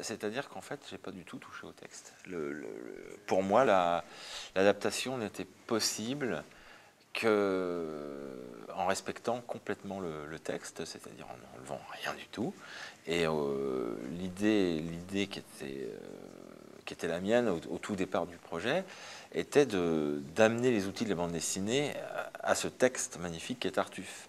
C'est-à-dire qu'en fait, j'ai pas du tout touché au texte. Pour moi, l'adaptation n'était possible qu'en respectant complètement le texte, c'est-à-dire en n'enlevant rien du tout. Et l'idée qui était la mienne au tout départ du projet était d'amener les outils de la bande dessinée à ce texte magnifique qu'est Tartuffe.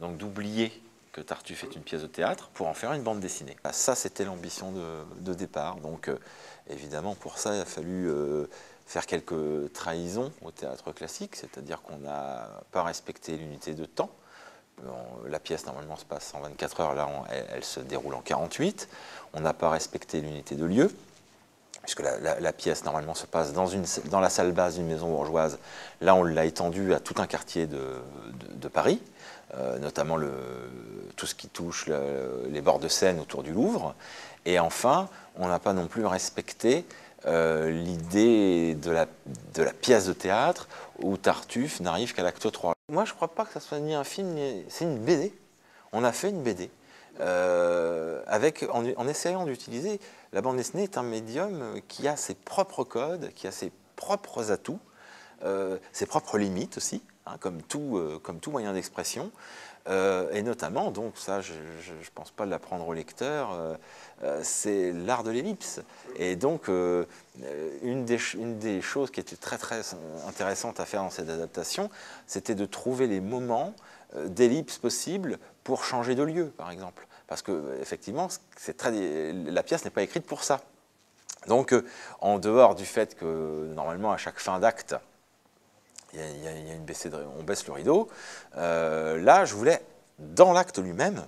Donc d'oublier que Tartuffe est une pièce de théâtre pour en faire une bande dessinée. Ça, c'était l'ambition de départ. Donc évidemment, pour ça, il a fallu faire quelques trahisons au théâtre classique, c'est-à-dire qu'on n'a pas respecté l'unité de temps. La pièce, normalement, se passe en 24 heures, là, elle se déroule en 48. On n'a pas respecté l'unité de lieu, puisque la pièce, normalement, se passe dans la salle basse d'une maison bourgeoise. Là, on l'a étendue à tout un quartier de Paris, notamment tout ce qui touche les bords de Seine autour du Louvre. Et enfin, on n'a pas non plus respecté l'idée de la pièce de théâtre où Tartuffe n'arrive qu'à l'acte 3. Moi, je ne crois pas que ça soit ni un film, c'est une BD. On a fait une BD. En essayant d'utiliser, la bande dessinée est un médium qui a ses propres codes, qui a ses propres atouts, ses propres limites aussi, hein, comme tout moyen d'expression. Et notamment, donc ça, je ne pense pas l'apprendre au lecteur, c'est l'art de l'ellipse. Et donc, une des choses qui était très très intéressante à faire dans cette adaptation, c'était de trouver les moments d'ellipse possibles pour changer de lieu, par exemple. Parce que effectivement, la pièce n'est pas écrite pour ça. Donc, en dehors du fait que normalement, à chaque fin d'acte, il y a une baissée on baisse le rideau. Là, je voulais, dans l'acte lui-même,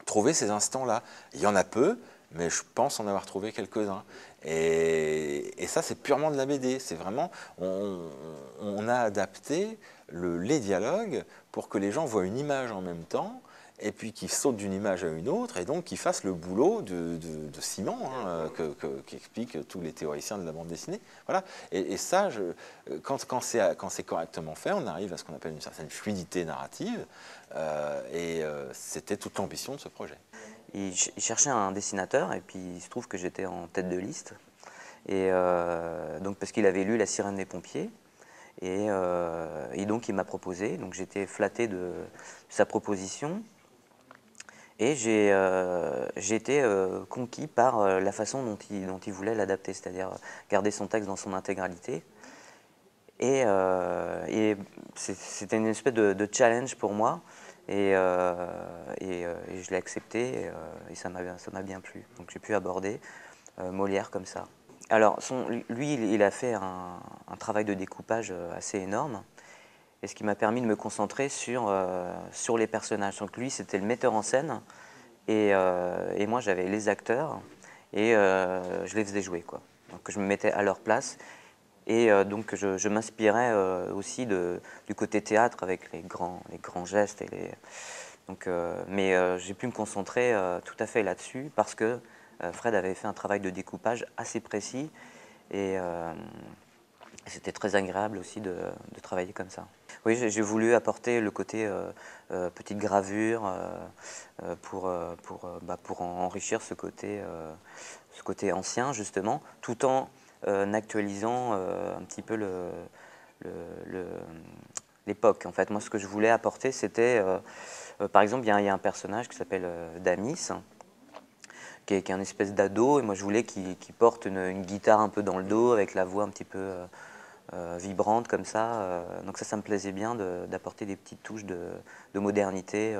trouver ces instants-là. Il y en a peu, mais je pense en avoir trouvé quelques-uns. Et ça, c'est purement de la BD. C'est vraiment, on a adapté les dialogues pour que les gens voient une image en même temps, et puis qu'ils sautent d'une image à une autre, et donc qu'ils fassent le boulot de ciment, hein, qu'expliquent tous les théoriciens de la bande dessinée. Voilà. Et ça, quand c'est correctement fait, on arrive à ce qu'on appelle une certaine fluidité narrative, c'était toute l'ambition de ce projet. Il cherchait un dessinateur, et puis il se trouve que j'étais en tête de liste. Et donc parce qu'il avait lu La Sirène des pompiers. Et donc il m'a proposé, donc j'étais flatté de sa proposition. Et j'ai été conquis par la façon dont il voulait l'adapter, c'est-à-dire garder son texte dans son intégralité. Et c'était une espèce de challenge pour moi, et je l'ai accepté, et ça m'a bien plu. Donc j'ai pu aborder Molière comme ça. Alors lui, il a fait un travail de découpage assez énorme, et ce qui m'a permis de me concentrer sur les personnages. Donc lui, c'était le metteur en scène, et moi, j'avais les acteurs, et je les faisais jouer, quoi. Donc je me mettais à leur place, et donc je m'inspirais aussi du côté théâtre avec les grands gestes. Mais j'ai pu me concentrer tout à fait là-dessus, parce que Fred avait fait un travail de découpage assez précis, et c'était très agréable aussi de travailler comme ça. Oui, j'ai voulu apporter le côté petite gravure pour enrichir ce côté ancien, justement, tout en actualisant un petit peu l'époque. En fait, moi, ce que je voulais apporter, c'était, par exemple, il y a un personnage qui s'appelle Damis, qui est un espèce d'ado, et moi je voulais qu'il porte une guitare un peu dans le dos, avec la voix un petit peu vibrante comme ça. Donc ça me plaisait bien d'apporter des petites touches de modernité,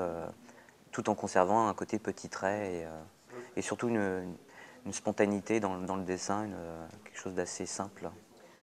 tout en conservant un côté petit trait, et surtout une spontanéité dans le dessin, quelque chose d'assez simple.